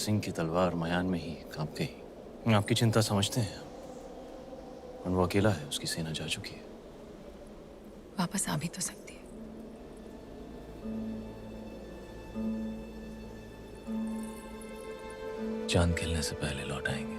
सिंह की तलवार मयान में ही कांप गई। आपकी चिंता समझते हैं और वो अकेला है, उसकी सेना जा चुकी है। वापस आ भी तो सकती है। चांद खिलने से पहले लौट आएंगे।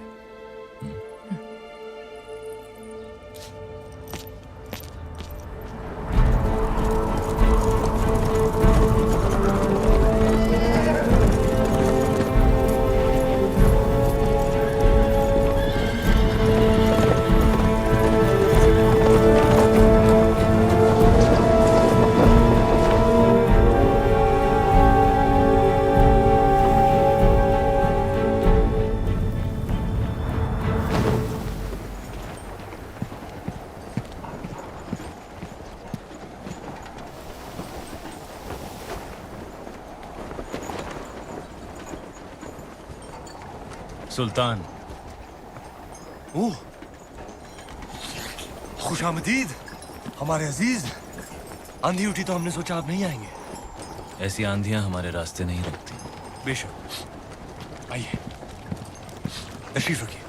सुल्तान। ओह, खुशामदीद हमारे अजीज। आंधी उठी तो हमने सोचा आप नहीं आएंगे। ऐसी आंधियां हमारे रास्ते नहीं रुकती। बेशक, आइए तशरीफ रखिए।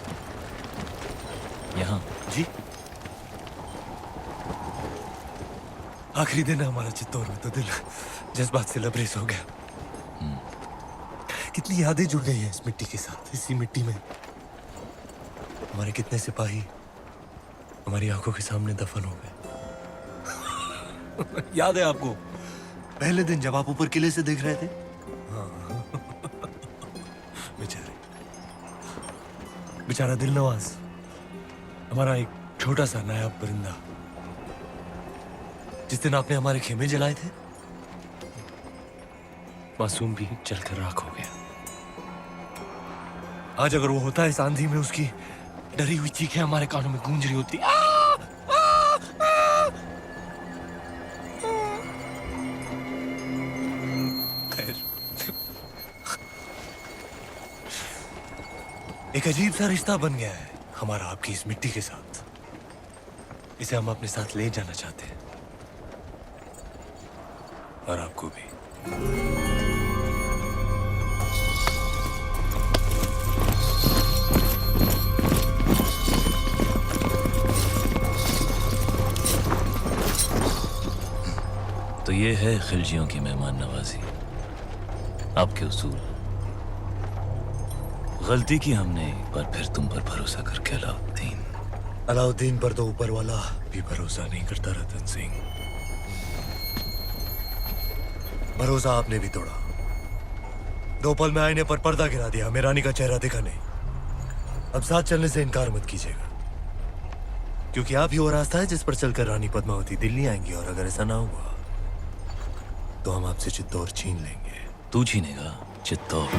यहाँ जी, आखिरी दिन है हमारा चित्तौड़ में, तो दिल जज्बात से लबरेज हो गया। कितनी यादें जुड़ गई हैं इस मिट्टी के साथ। इसी मिट्टी में हमारे कितने सिपाही हमारी आंखों के सामने दफन हो गए। याद है आपको पहले दिन जब आप ऊपर किले से देख रहे थे? हाँ। बेचारे, बेचारा दिलनवाज, हमारा एक छोटा सा नायाब परिंदा, जिस दिन आपने हमारे खेमे जलाए थे, मासूम भी जलकर राख हो गया। आज अगर वो होता है इस आंधी में, उसकी डरी हुई चीखें हमारे कानों में गूंज रही होती। खैर, एक अजीब सा रिश्ता बन गया है हमारा आपकी इस मिट्टी के साथ। इसे हम अपने साथ ले जाना चाहते हैं, और आपको भी। तो ये है खिलजियों की मेहमान नवाजी, आपके उसूल। गलती की हमने एक बार फिर तुम पर भरोसा करके। अलाउद्दीन पर तो ऊपर वाला भी भरोसा नहीं करता रतन सिंह। भरोसा आपने भी तोड़ा। 2 पल में आईने पर पर्दा गिरा दिया, हमें रानी का चेहरा दिखा नहीं। अब साथ चलने से इनकार मत कीजिएगा, क्योंकि आप ही वो रास्ता है जिस पर चलकर रानी पद्मावती दिल्ली आएंगी। और अगर ऐसा ना हुआ तो हम आपसे चित्तौड़ छीन लेंगे। तू छीनेगा चित्तौड़?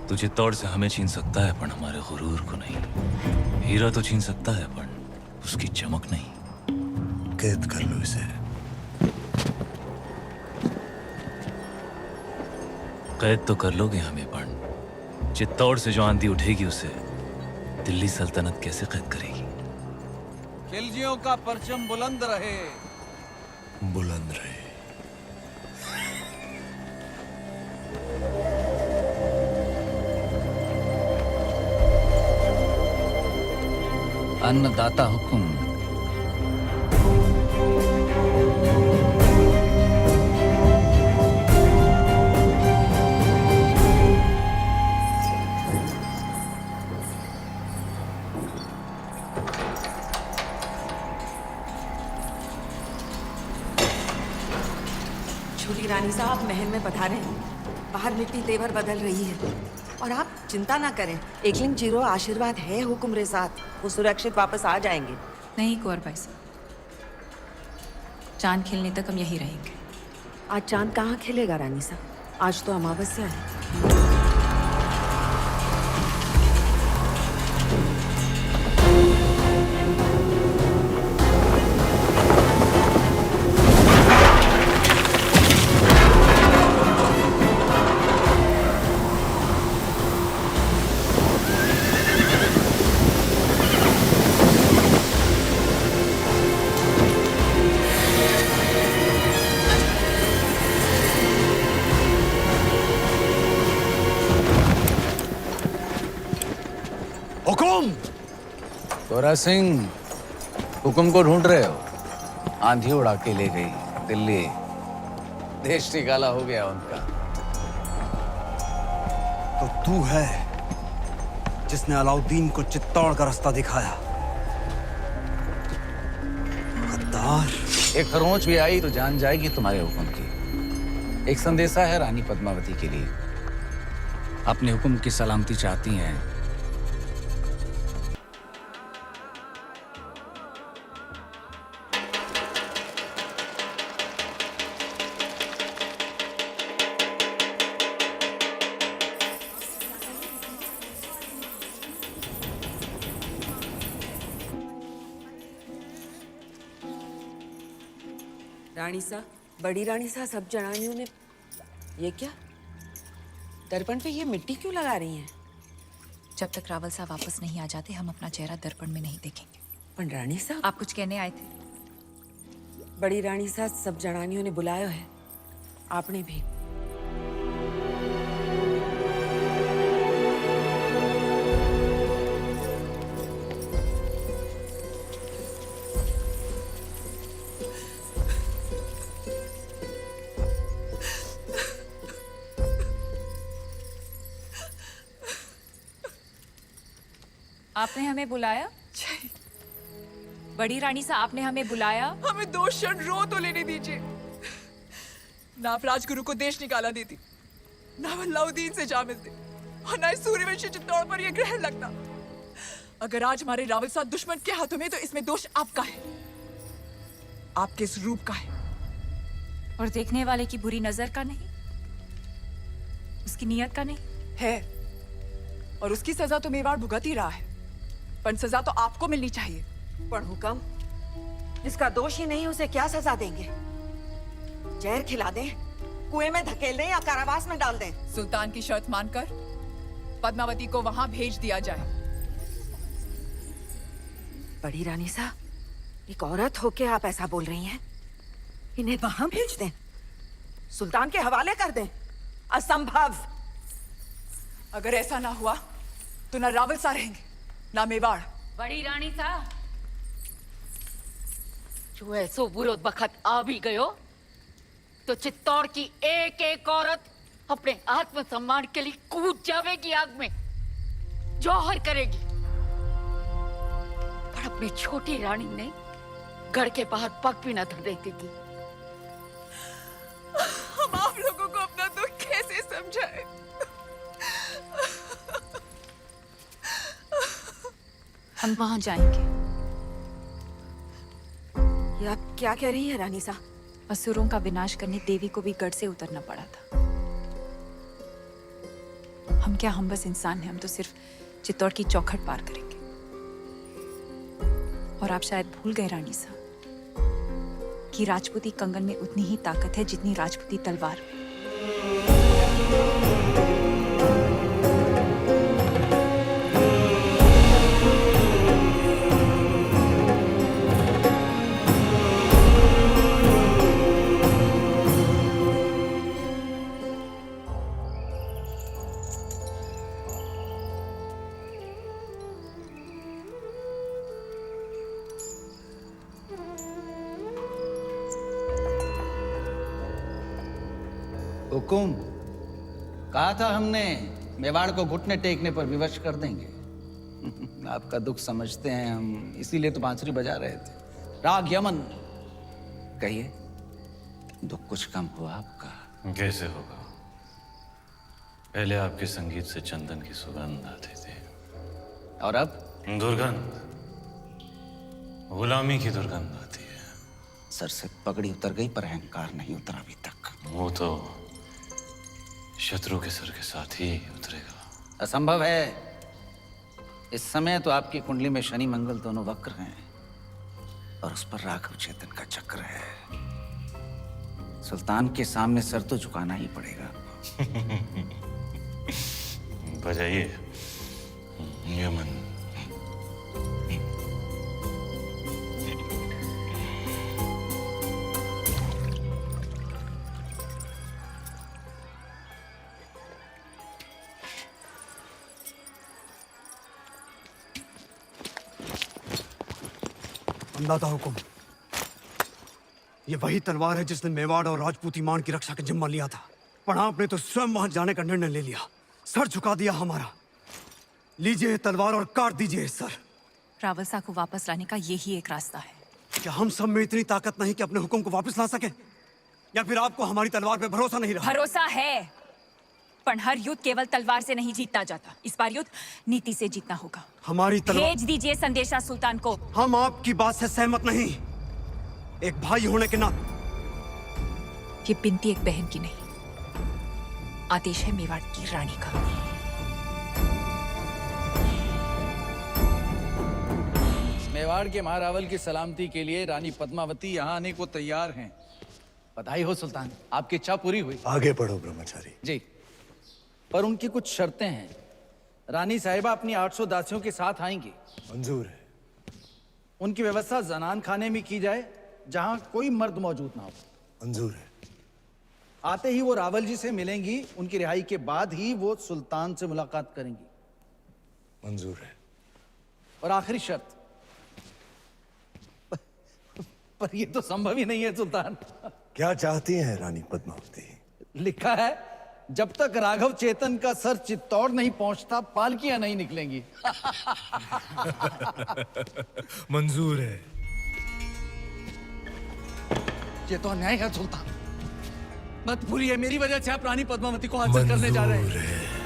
तू चित्तौड़ से हमें छीन सकता है, पर हमारे गुरूर को नहीं। हीरा तो छीन सकता है, पर उसकी चमक नहीं। कैद कर लो इसे। कैद तो कर लोगे हमें, पर चित्तौड़ से जो आंधी उठेगी उसे दिल्ली सल्तनत कैसे कैद करेगी? खिलजियों का परचम बुलंद रहे। बुलंद रहे। अन्नदाता हुकुम। छोटी रानी साहब महल में पधारे हैं। बाहर मिट्टी तेवर बदल रही है, और आप चिंता ना करें। एकलिंग जीरो आशीर्वाद है हुक्म साथ, वो सुरक्षित वापस आ जाएंगे। नहीं कुंवर भाई साहब, चांद खिलने तक हम यहीं रहेंगे। आज चांद कहाँ खिलेगा रानी साहब? आज तो अमावस्या है। हुकुम। गोरा सिंह, हुकुम को ढूंढ रहे हो? आंधी उड़ा के ले गई दिल्ली, देश निकाला हो गया उनका। तो तू है जिसने अलाउद्दीन को चित्तौड़ का रास्ता दिखाया। गद्दार। एक खरोंच भी आई तो जान जाएगी तुम्हारे हुक्म की। एक संदेशा है रानी पद्मावती के लिए। अपने हुक्म की सलामती चाहती हैं। रानी सा, बड़ी रानी सा, सब जनानियों ने ये क्या दर्पण पे ये मिट्टी क्यों लगा रही हैं? जब तक रावल साहब वापस नहीं आ जाते हम अपना चेहरा दर्पण में नहीं देखेंगे। पर रानी सा, आप कुछ कहने आए थे? बड़ी रानी सा, सब जनानियों ने बुलाया है, आपने भी। आपने हमें बुलाया? बड़ी रानी साहब, आपने हमें बुलाया? हमें 2 क्षण रो तो लेने दीजिए। ना आप राजगुरु को देश निकाला देती, ना अलाउद्दीन से जा मिलते, और ना इस सूर्यवंशी चित्तौड़ पर यह ग्रहण लगता। अगर आज हमारे रावल साहब दुश्मन के हाथों में, तो इसमें दोष आपका है, आपके इस रूप का है। और देखने वाले की बुरी नजर का नहीं, उसकी नियत का नहीं है। और उसकी सजा तो मेवाड़ भुगत ही रहा है, पर सजा तो आपको मिलनी चाहिए। पर हुक्म, जिसका दोष ही नहीं उसे क्या सजा देंगे? जहर खिला दें, कुएं में धकेल दें या कारावास में डाल दें? सुल्तान की शर्त मानकर पद्मावती को वहां भेज दिया जाए। बड़ी रानी सा, एक औरत होके आप ऐसा बोल रही हैं? इन्हें वहां भेज दें, सुल्तान के हवाले कर दें? असंभव। अगर ऐसा ना हुआ तो ना रावल सा रहेंगे, ना मेवाड़। बड़ी रानी सा, जो ऐसो बुरो बखत आ भी गयो, तो चित्तौड़ की एक एक औरत अपने आत्मसम्मान के लिए कूद जावेगी आग में, जौहर करेगी। पर अपनी छोटी रानी ने घर के बाहर पग भी न धरने देगी। हम आप लोगों को अपना दुख कैसे समझाएं? हम वहां जाएंगे। ये आप क्या कह रही हैं रानी सा? असुरों का विनाश करने देवी को भी गढ़ से उतरना पड़ा था। हम क्या, हम बस इंसान हैं। हम तो सिर्फ चित्तौड़ की चौखट पार करेंगे। और आप शायद भूल गए रानी सा कि राजपूती कंगन में उतनी ही ताकत है जितनी राजपूती तलवार में। हुकुम, कहा था हमने मेवाड़ को घुटने टेकने पर विवश कर देंगे। आपका दुख समझते हैं हम, इसीलिए तो बांसुरी बजा रहे थे। राग यमन, कहिए, दुख कुछ कम हुआ आपका? कैसे होगा? पहले आपके संगीत से चंदन की सुगंध आती थी, और अब दुर्गंध, गुलामी की दुर्गंध आती है। सर से पगड़ी उतर गई पर अहंकार नहीं उतरा अभी तक। वो तो शत्रु के सर के साथ ही उतरेगा। असंभव है। इस समय तो आपकी कुंडली में शनि मंगल दोनों वक्र हैं, और उस पर राघव चेतन का चक्र है। सुल्तान के सामने सर तो झुकाना ही पड़ेगा। बजाइए यमन। अंदाता हुकुम, ये वही तलवार है जिसने मेवाड़ और राजपूती मान की रक्षा का जिम्मा लिया था, पर आपने तो स्वयं वहां जाने का निर्णय ले लिया, सर झुका दिया हमारा। लीजिए ये तलवार और काट दीजिए सर। रावलसा को वापस लाने का यही एक रास्ता है। क्या हम सब में इतनी ताकत नहीं कि अपने हुक्म को वापस ला सके, या फिर आपको हमारी तलवार पे भरोसा नहीं रहा? भरोसा है, पर हर युद्ध केवल तलवार से नहीं जीता जाता। इस बार युद्ध नीति से जीतना होगा। हमारी तलवार। भेज दीजिए संदेशा सुल्तान को। हम आपकी बात से सहमत नहीं। एक भाई होने के नाते ये बिनती एक बहन की नहीं, आदेश है मेवाड़ की रानी का। मेवाड़ के महारावल की सलामती के लिए रानी पद्मावती यहाँ आने को तैयार हैं। बधाई हो सुल्तान, आपकी इच्छा पूरी हुई। आगे बढ़ो ब्रह्मचारी। जी, पर उनकी कुछ शर्तें हैं। रानी साहिबा अपनी 800 दासियों के साथ आएंगी। मंजूर है। उनकी व्यवस्था जनान खाने में की जाए, जहां कोई मर्द मौजूद ना हो। मंजूर है। आते ही वो रावल जी से मिलेंगी। उनकी रिहाई के बाद ही वो सुल्तान से मुलाकात करेंगी। मंजूर है। और आखिरी शर्त, पर ये तो संभव ही नहीं है सुल्तान। क्या चाहती हैं रानी पद्मावती? लिखा है, जब तक राघव चेतन का सर चित्तौड़ नहीं पहुंचता, पालकियां नहीं निकलेंगी। मंजूर है। ये तो अन्याय है सुल्तान। मत भूलिए, मेरी वजह से आप रानी पद्मावती को हासिल करने जा रहे मंजूर हैं। है।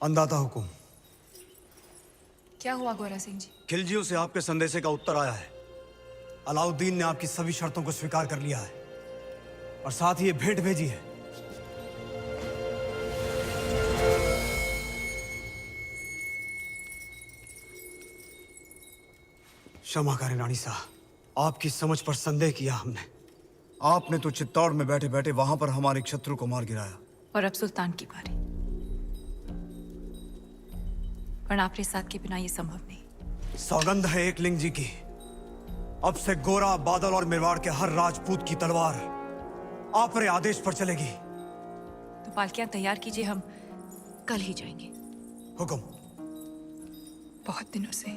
अंदाता हुकुम, क्या हुआ गोरा सिंह जी? खिलजियों से आपके संदेशे का उत्तर आया है। अलाउद्दीन ने आपकी सभी शर्तों को स्वीकार कर लिया है और साथ ही ये भेंट भेजी है। क्षमा करें रानी साहब, आपकी समझ पर संदेह किया हमने। आपने तो चित्तौड़ में बैठे बैठे वहां पर हमारे एक शत्रु को मार गिराया। और अब सुल्तान की बारी। पर आपके साथ के बिना ये संभव नहीं। सौगंध है एकलिंग जी की, अब से गोरा, बादल और मेवाड़ के हर राजपूत की तलवार आप रे आदेश पर चलेगी। तो पालकियां तैयार कीजिए, हम कल ही जाएंगे। हुक्म। बहुत दिनों से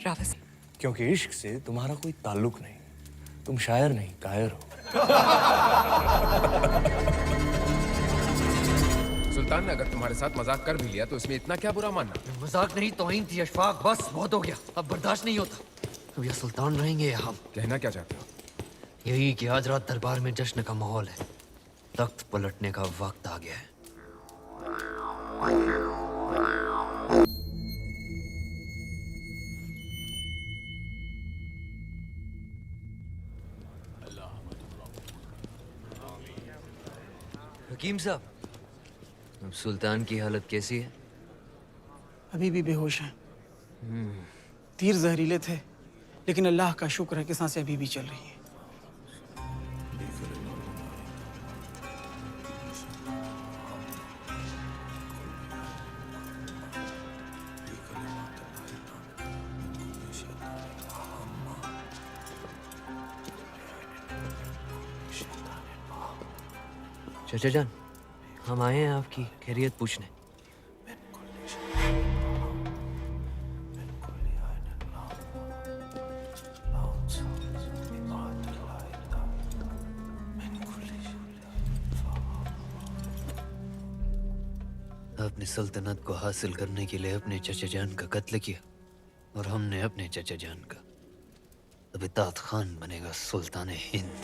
रावल सिंह। क्योंकि इश्क से तुम्हारा कोई ताल्लुक नहीं, तुम शायर नहीं कायर हो। सुल्तान ने अगर तुम्हारे साथ मजाक कर भी लिया तो इसमें इतना क्या बुरा मानना? मजाक नहीं, तौहीन थी अशफाक। बस बहुत हो गया, अब बर्दाश्त नहीं होता। अब यह सुल्तान रहेंगे या हम? कहना क्या चाहते हो? यही कि आज रात दरबार में जश्न का माहौल है, तख्त पलटने का वक्त आ गया है। हकीम साहब, अब सुल्तान की हालत कैसी है? अभी भी बेहोश हैं। तीर जहरीले थे, लेकिन अल्लाह का शुक्र है कि सांसें अभी भी चल रही हैं। चाचा जान, हम आए हैं आपकी खैरियत पूछने। आपने सल्तनत को हासिल करने के लिए अपने चचा जान का कत्ल किया और हमने अपने चचा जान का। अब इतात खान बनेगा सुल्तान हिंद।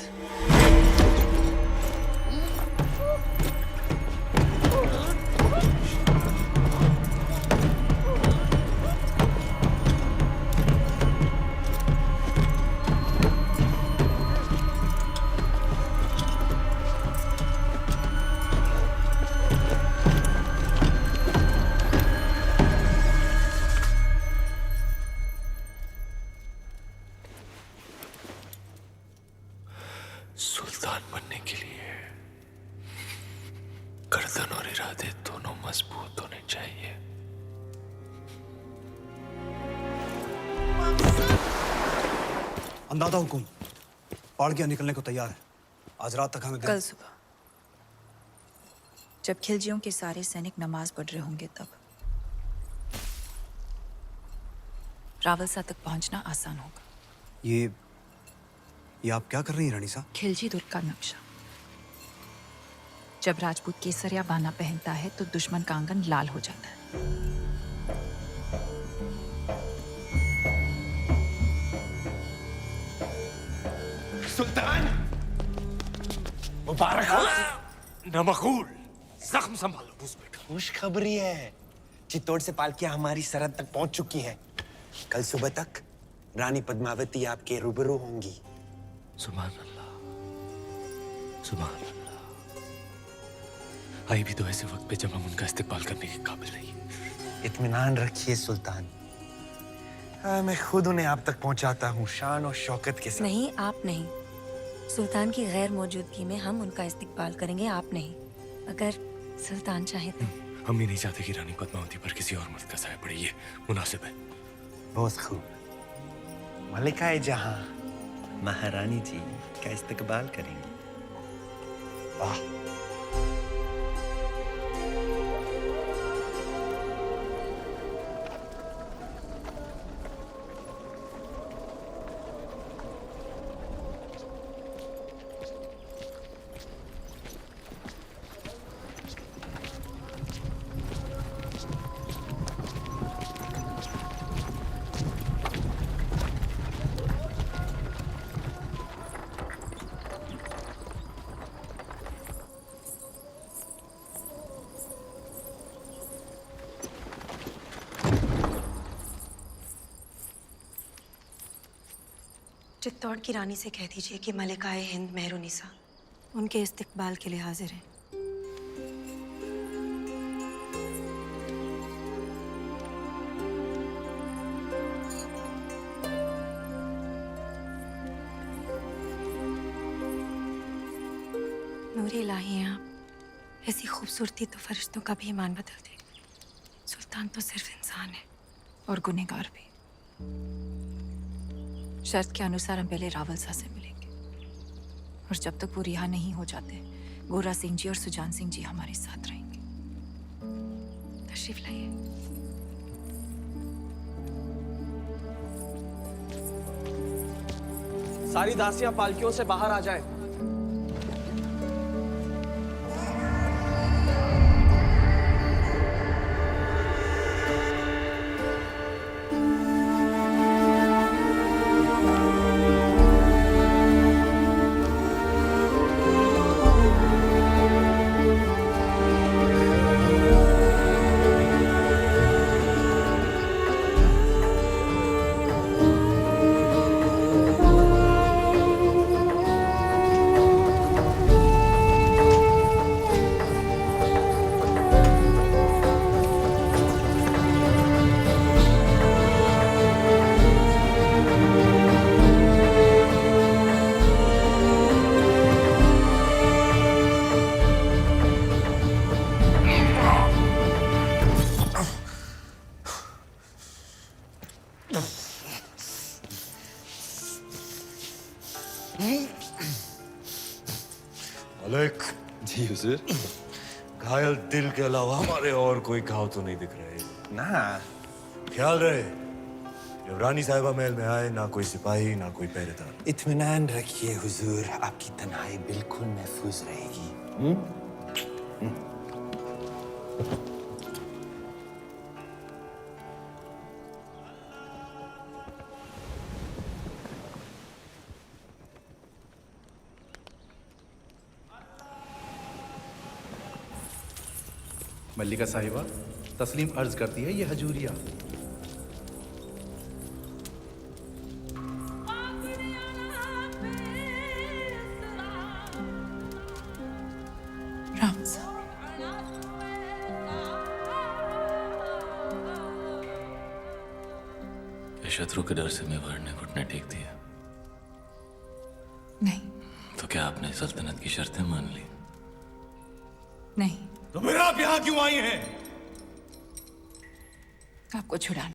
सुल्तान बनने के लिए गर्दन और इरादे दोनों मजबूत होने चाहिए। अंदाजा हुकुम, पालकियां निकलने को तैयार है। आज रात तक हमें कल सुबह। जब खिलजियों के सारे सैनिक नमाज पढ़ रहे होंगे तब रावलसा तक पहुंचना आसान होगा। ये आप क्या कर रही हैं रानी साहब? खिलजी दुर्ग का नक्शा। जब राजपूत केसरिया बाना पहनता है तो दुश्मन का आंगन लाल हो जाता है। सुल्तान मुबारक हो। नमकूल जख्म संभालो बूस बेटा। खुशखबरी है, चित्तौड़ से पालकियां हमारी सरहद तक पहुंच चुकी हैं। कल सुबह तक रानी पद्मावती आपके रूबरू होंगी। सुभान अल्लाह, सुभान अल्लाह। आई भी तो ऐसे वक्त पे जब हम उनका इस्तेमाल करने के काबिल नहीं। इत्मीनान रखिए सुल्तान, मैं खुद उन्हें आप तक पहुंचाता हूँ शान और शौकत के साथ। नहीं, आप नहीं। सुल्तान की गैर मौजूदगी में हम उनका इस्तिकबाल करेंगे, आप नहीं। अगर सुल्तान चाहे तो। हम भी नहीं चाहते कि रानी पद्मावती पर किसी और मर्द का साया पड़े, ये मुनासिब है। बहुत खूब। मलिकाए जहां महारानी जी का इस्तकबाल करेंगे। वाह। चित्तौड़ की रानी से कह दीजिए कि मलिकाए हिंद मेहरुनिसा उनके इस्तकबाल के लिए हाजिर हैं। नूरे इलाही हैं आप, ऐसी खूबसूरती तो फरिश्तों का भी ईमान बदल देगी। सुल्तान तो सिर्फ इंसान है और गुनहगार भी। शर्त के अनुसार हम पहले रावलसा से मिलेंगे और जब तक वो रिहा नहीं हो जाते गोरा सिंह जी और सुजान सिंह जी हमारे साथ रहेंगे। तशरीफ लाइए। सारी दासियां पालकियों से बाहर आ जाए। मलिक जी हुजूर। घायल दिल के अलावा हमारे और कोई घाव तो नहीं दिख रहे ना। ख्याल रहे जब रानी साहिबा महल में आए ना कोई सिपाही ना कोई पहरेदार। इत्मीनान रखिए हुजूर, आपकी तन्हाई बिल्कुल महफूज रहेगी। मल्लिका साहिबा तस्लीम अर्ज करती है, ये हजूरिया। राम साहब, शत्रु के डर से मेवाड़ ने घुटने टेक दिया? नहीं। तो क्या आपने सल्तनत की शर्तें मान ली? नहीं। तो फिर आप यहाँ क्यों आई हैं? आपको छुड़ाने।